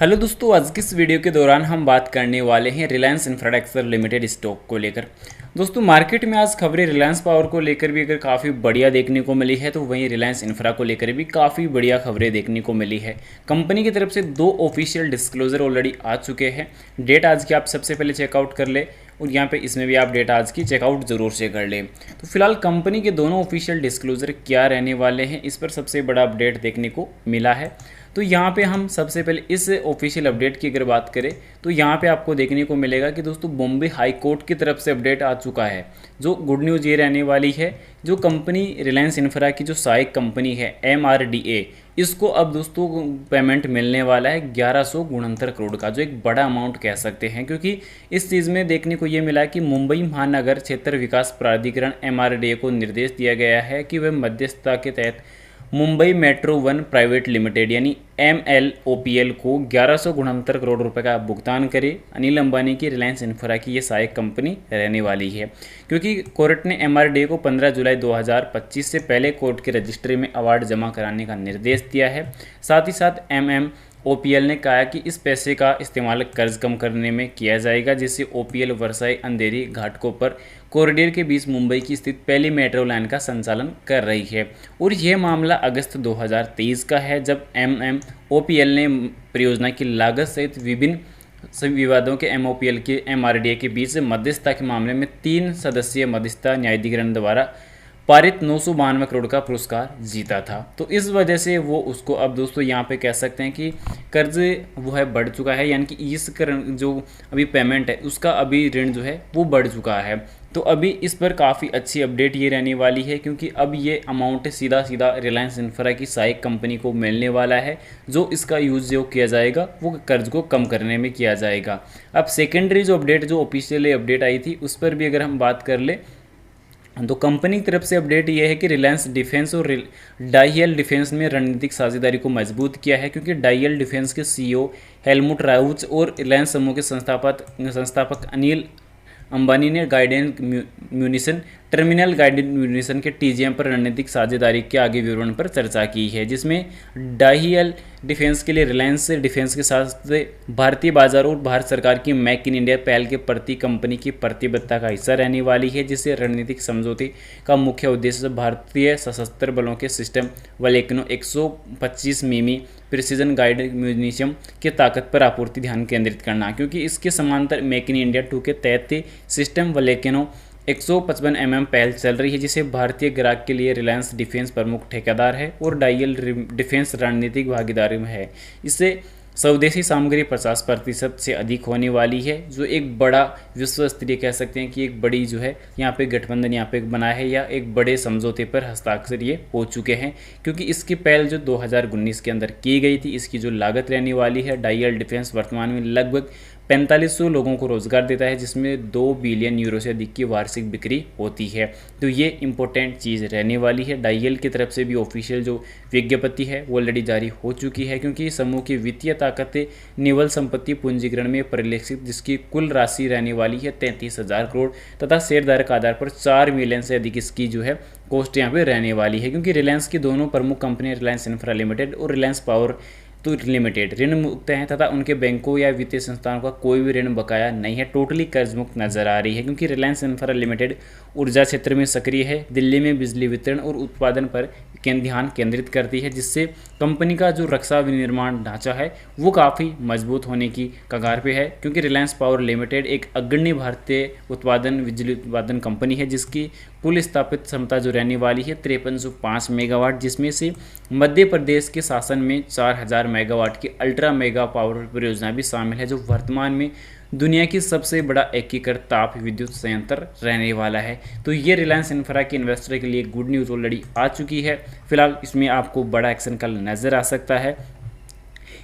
Hello दोस्तों, आज की इस वीडियो के दौरान हम बात करने वाले हैं रिलायंस इंफ्रास्ट्रक्चर लिमिटेड स्टॉक को लेकर। दोस्तों, मार्केट में आज खबरें रिलायंस पावर को लेकर भी अगर काफ़ी बढ़िया देखने को मिली है, तो वहीं रिलायंस इंफ्रा को लेकर भी काफ़ी बढ़िया खबरें देखने को मिली है। कंपनी की तरफ से 2 ऑफिशियल डिस्क्लोजर ऑलरेडी आ चुके हैं। डेट आज की आप सबसे पहले चेकआउट कर ले और यहाँ पे इसमें भी आप डेट आज की चेकआउट जरूर से कर लें। तो फिलहाल कंपनी के दोनों ऑफिशियल डिस्क्लोजर क्या रहने वाले हैं, इस पर सबसे बड़ा अपडेट देखने को मिला है। तो यहाँ पे हम सबसे पहले इस ऑफिशियल अपडेट की अगर बात करें, तो यहाँ पे आपको देखने को मिलेगा कि दोस्तों बॉम्बे हाई कोर्ट की तरफ से अपडेट आ चुका है। जो गुड न्यूज़ ये रहने वाली है, जो कंपनी रिलायंस इंफ्रा की जो सहायक कंपनी है MRDA, इसको अब दोस्तों पेमेंट मिलने वाला है 1169 करोड़ का, जो एक बड़ा अमाउंट कह सकते हैं, क्योंकि इस चीज़ में देखने को ये मिला कि मुंबई महानगर क्षेत्र विकास प्राधिकरण MRDA को निर्देश दिया गया है कि वह मध्यस्थता के तहत Mumbai metro one private limited यानी MLOPL को 1169 करोड़ रुपए का भुगतान करे। अनिल अंबानी की रिलायंस इंफ्रा की ये सहायक कंपनी रहने वाली है, क्योंकि कोर्ट ने MRDA को 15 जुलाई 2025 से पहले कोर्ट के रजिस्ट्री में अवार्ड जमा कराने का निर्देश दिया है। साथ ही साथ OPL ने कहा कि इस पैसे का इस्तेमाल कर्ज कम करने में किया जाएगा, जिससे OPL वर्साई अंधेरी घाटकों पर कॉरिडोर के बीच मुंबई की स्थित पहली मेट्रो लाइन का संचालन कर रही है। और यह मामला अगस्त 2023 का है, जब OPL ने परियोजना की लागत सहित विभिन्न विवादों के MOPL के MRDA के बीच मध्यस्थता के मामले में 3 सदस्यीय मध्यस्थता न्यायाधिकरण द्वारा पारित 992 करोड़ का पुरस्कार जीता था। तो इस वजह से वो उसको अब दोस्तों यहाँ पे कह सकते हैं कि कर्ज वो है बढ़ चुका है, यानी कि इस जो अभी पेमेंट है उसका अभी ऋण जो है वो बढ़ चुका है। तो अभी इस पर काफ़ी अच्छी अपडेट ये रहने वाली है, क्योंकि अब ये अमाउंट सीधा सीधा रिलायंस इंफ्रा की सहायक कंपनी को मिलने वाला है। जो इसका यूज़ जो किया जाएगा वो कर्ज को कम करने में किया जाएगा। अब सेकेंडरी जो अपडेट जो ऑफिशियली अपडेट आई थी उस पर भी अगर हम बात कर ले, तो कंपनी की तरफ से अपडेट ये है कि रिलायंस डिफेंस और डाईएल डिफेंस में रणनीतिक साझेदारी को मजबूत किया है, क्योंकि डाईएल डिफेंस के CEO हेलमुट राउच और रिलायंस समूह के संस्थापक अनिल अंबानी ने guidance munition terminal guided munition के TGM पर रणनीतिक साझेदारी के आगे विवरण पर चर्चा की है, जिसमें डाईएल डिफेंस के लिए रिलायंस डिफेंस के साथ भारतीय बाजार और भारत सरकार की मेक इन इंडिया पहल के प्रति कंपनी की प्रतिबद्धता का हिस्सा रहने वाली है, जिससे रणनीतिक समझौते का मुख्य उद्देश्य भारतीय सशस्त्र बलों के सिस्टम वलेकनो 125 मिमी प्रिसीजन गाइडेड म्यूनिशन की ताकत पर आपूर्ति ध्यान केंद्रित करना, क्योंकि इसके समांतर मेक इन इंडिया 2 के तहत सिस्टम वलेकनो 155 mm पहल चल रही है, जिसे भारतीय ग्राहक के लिए रिलायंस डिफेंस प्रमुख ठेकेदार है और डाईएल डिफेंस रणनीतिक भागीदारी में है। इससे स्वदेशी सामग्री 50% से अधिक होने वाली है, जो एक बड़ा विश्व स्तरीय कह सकते हैं कि एक बड़ी जो है यहाँ पे गठबंधन यहाँ पे बना है, या एक बड़े समझौते पर हस्ताक्षर ये हो चुके हैं, क्योंकि इसकी पहल जो 2019 के अंदर की गई थी, इसकी जो लागत रहने वाली है, डाईएल डिफेंस वर्तमान में लगभग 4500 लोगों को रोजगार देता है, जिसमें 2 बिलियन यूरो से अधिक की वार्षिक बिक्री होती है। तो ये इंपॉर्टेंट चीज़ रहने वाली है। डाईएल की तरफ से भी ऑफिशियल जो विज्ञप्ति है वो ऑलरेडी जारी हो चुकी है, क्योंकि समूह की वित्तीय ताकत निवल संपत्ति पूंजीकरण में परिलक्षित, जिसकी कुल राशि रहने वाली है 33,000 करोड़ तथा शेयरधारक आधार पर 4 मिलियन से अधिक इसकी जो है कॉस्ट यहाँ पे रहने वाली है, क्योंकि रिलायंस की दोनों प्रमुख कंपनियां रिलायंस इंफ्रा लिमिटेड और रिलायंस पावर तो लिमिटेड ऋण मुक्त हैं, तथा उनके बैंकों या वित्तीय संस्थानों का कोई भी ऋण बकाया नहीं है, टोटली कर्ज मुक्त नजर आ रही है, क्योंकि रिलायंस इंफ्रा लिमिटेड ऊर्जा क्षेत्र में सक्रिय है, दिल्ली में बिजली वितरण और उत्पादन पर ध्यान केंद्रित करती है, जिससे कंपनी का जो रक्षा विनिर्माण ढांचा है वो काफ़ी मजबूत होने की कगार पे है, क्योंकि रिलायंस पावर लिमिटेड एक अग्रणी भारतीय बिजली उत्पादन कंपनी है, जिसकी कुल स्थापित क्षमता जो रहने वाली है 5305 मेगावाट, जिसमें से मध्य प्रदेश के शासन में 4000 मेगावाट की अल्ट्रा मेगा पावर परियोजना भी शामिल है, जो वर्तमान में दुनिया की सबसे बड़ा एकीकृत ताप विद्युत संयंत्र रहने वाला है। तो ये रिलायंस इंफ्रा के इन्वेस्टर के लिए गुड न्यूज़ ऑलरेडी आ चुकी है। फिलहाल इसमें आपको बड़ा एक्शन कल नज़र आ सकता है।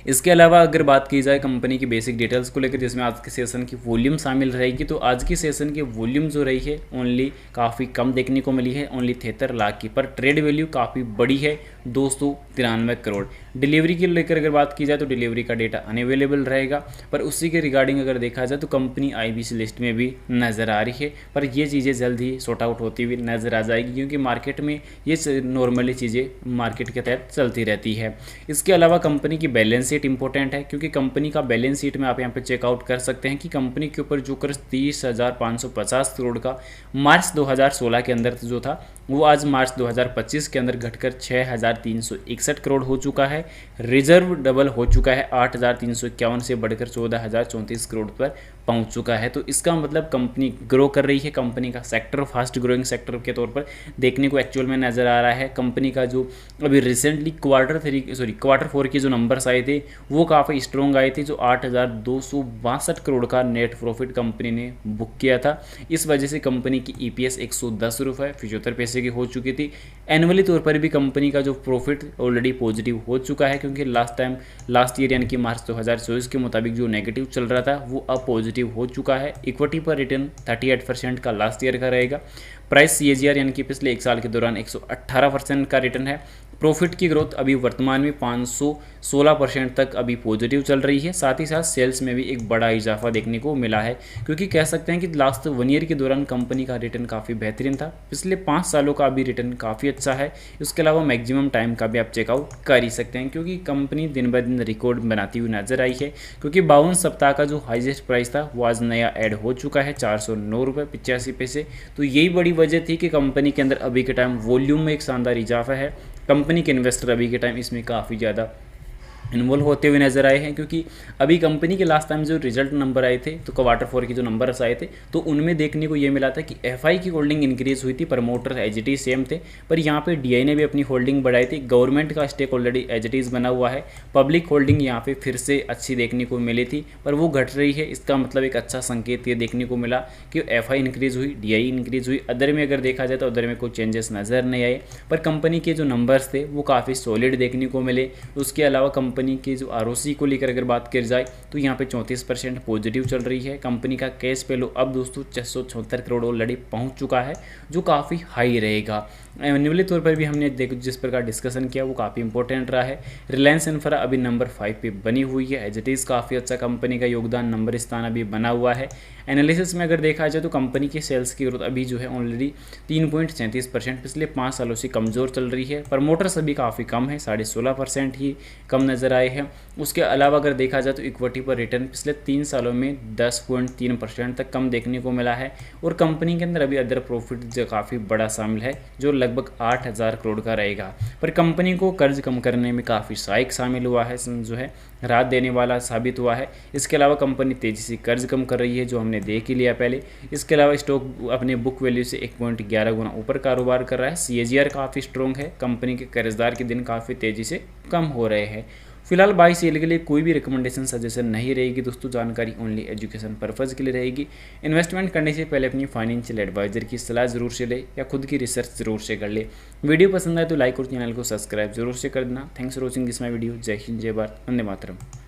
इसके अलावा अगर बात की जाए कंपनी की बेसिक डिटेल्स को लेकर, जिसमें आज के सेशन की वॉल्यूम शामिल रहेगी, तो आज की सेशन की वॉल्यूम जो रही है ओनली काफ़ी कम देखने को मिली है, ओनली 73 लाख की, पर ट्रेड वैल्यू काफ़ी बड़ी है, 293 करोड़। डिलीवरी के लेकर अगर बात की जाए तो डिलीवरी का डेटा अनअवेलेबल रहेगा, पर उसी के रिगार्डिंग अगर देखा जाए तो कंपनी आईबीसी लिस्ट में भी नज़र आ रही है, पर ये चीज़ें जल्द ही सॉर्ट आउट होती हुई नज़र आ जाएगी, क्योंकि मार्केट में ये नॉर्मली चीज़ें मार्केट के तहत चलती रहती है। इसके अलावा कंपनी की बैलेंस शीट इंपॉर्टेंट है, क्योंकि कंपनी का बैलेंस शीट में आप यहाँ पे चेकआउट कर सकते हैं कि कंपनी के ऊपर जो कर्ज 30,550 करोड़ का मार्च 2016 के अंदर जो था, वो आज मार्च 2025 के अंदर घटकर 6,361 करोड़ हो चुका है। रिजर्व डबल हो चुका है, 8,351 से बढ़कर 14,034 करोड़ पर पहुंच चुका है। तो इसका मतलब कंपनी ग्रो कर रही है। कंपनी का सेक्टर फास्ट ग्रोइंग सेक्टर के तौर पर देखने को एक्चुअल में नज़र आ रहा है। कंपनी का जो अभी रिसेंटली क्वार्टर 4 के जो नंबर्स आए थे वो काफ़ी स्ट्रॉन्ग आए थे, जो 8,262 करोड़ का नेट प्रॉफिट कंपनी ने बुक किया था। इस वजह से कंपनी की ईपीएस 110 रुपये 75 पैसे की हो चुकी थी। एनुअली तौर पर भी कंपनी का जो प्रॉफिट ऑलरेडी पॉजिटिव हो चुका है, क्योंकि लास्ट ईयर यानी कि मार्च 2024 के मुताबिक जो नेगेटिव चल रहा था वो अब पॉजिटिव हो चुका है। इक्विटी पर रिटर्न 38% का लास्ट ईयर का रहेगा। प्राइस सीएजीआर यानी कि पिछले एक साल के दौरान 118% का रिटर्न है। प्रॉफिट की ग्रोथ अभी वर्तमान में 516% तक अभी पॉजिटिव चल रही है। साथ ही साथ सेल्स में भी एक बड़ा इजाफा देखने को मिला है, क्योंकि कह सकते हैं कि लास्ट 1 ईयर के दौरान कंपनी का रिटर्न काफ़ी बेहतरीन था। पिछले 5 सालों का अभी रिटर्न काफ़ी अच्छा है। इसके अलावा मैक्सिमम टाइम का भी आप चेकआउट कर ही सकते हैं, क्योंकि कंपनी दिन ब दिन रिकॉर्ड बनाती हुई नजर आई है। क्योंकि 52 सप्ताह का जो हाईएस्ट प्राइस था वो आज नया ऐड हो चुका है 409 रुपये 85 पैसे। तो यही बड़ी वजह थी कि कंपनी के अंदर अभी के टाइम वॉल्यूम में एक शानदार इजाफा है। कंपनी के इन्वेस्टर अभी के टाइम इसमें काफ़ी ज़्यादा इन्वॉल्व होते हुए नजर आए हैं, क्योंकि अभी कंपनी के लास्ट टाइम जो रिजल्ट नंबर आए थे, तो क्वार्टर 4 के जो नंबर्स आए थे, तो उनमें देखने को ये मिला था कि एफआई की होल्डिंग इंक्रीज हुई थी, प्रमोटर एचटी सेम थे, पर यहाँ पे डीआई ने भी अपनी होल्डिंग बढ़ाई थी। गवर्नमेंट का स्टेक ऑलरेडी एचटीज बना हुआ है। पब्लिक होल्डिंग यहाँ पे फिर से अच्छी देखने को मिली थी, पर वो घट रही है। इसका मतलब एक अच्छा संकेत ये देखने को मिला कि एफआई इंक्रीज हुई, डीआई इंक्रीज हुई। अदर में अगर देखा जाए तो अदर में कोई चेंजेस नज़र नहीं आए, पर कंपनी के जो नंबर्स थे वो काफ़ी सॉलिड देखने को मिले। उसके अलावा कंपनी की जो आरओसी को लेकर अगर बात की जाए तो यहाँ पे 34% पॉजिटिव चल रही है। कंपनी का कैश पेलो अब दोस्तों 676 करोड़ ऑलरेडी पहुँच चुका है, जो काफ़ी हाई रहेगा। एनुअली तौर पर भी हमने जिस प्रकार डिस्कशन किया वो काफ़ी इंपॉर्टेंट रहा है। रिलायंस इंफ्रा अभी नंबर 5 पे बनी हुई है। एज इट इज़ काफ़ी अच्छा कंपनी का योगदान नंबर स्थान अभी बना हुआ है। एनालिसिस में अगर देखा जाए तो कंपनी की सेल्स की ग्रोथ अभी जो है ऑलरेडी 3.37% पिछले 5 सालों से कमज़ोर चल रही है। प्रमोटर्स अभी काफ़ी कम है, 16.5% ही कम नज़र आए हैं। उसके अलावा अगर देखा जाए तो इक्विटी पर रिटर्न पिछले 3 सालों में 10.3% तक कम देखने को मिला है। और कंपनी के अंदर अभी अदर प्रॉफिट जो काफ़ी बड़ा शामिल है, जो लगभग 8,000 करोड़ का रहेगा। पर कंपनी को कर्ज कम करने में काफ़ी सहायक शामिल हुआ है, जो है राहत देने वाला साबित हुआ है। इसके अलावा कंपनी तेज़ी से कर्ज कम कर रही है, जो हमने देख ही लिया पहले। इसके अलावा स्टॉक अपने बुक वैल्यू से 1.11 गुना ऊपर कारोबार कर रहा है। सीएजीआर काफ़ी स्ट्रॉन्ग है। कंपनी के कर्जदार के दिन काफ़ी तेज़ी से कम हो रहे हैं। फिलहाल बाई सेल के लिए कोई भी रिकमेंडेशन सजेशन नहीं रहेगी दोस्तों। जानकारी ओनली एजुकेशन पर्पज़ के लिए रहेगी। इन्वेस्टमेंट करने से पहले अपनी फाइनेंशियल एडवाइजर की सलाह ज़रूर से ले या खुद की रिसर्च ज़रूर से कर ले। वीडियो पसंद आए तो लाइक और चैनल को सब्सक्राइब जरूर से कर देना। Thanks for watching this my video. जय हिंद, जय भारत, वंदे मातरम।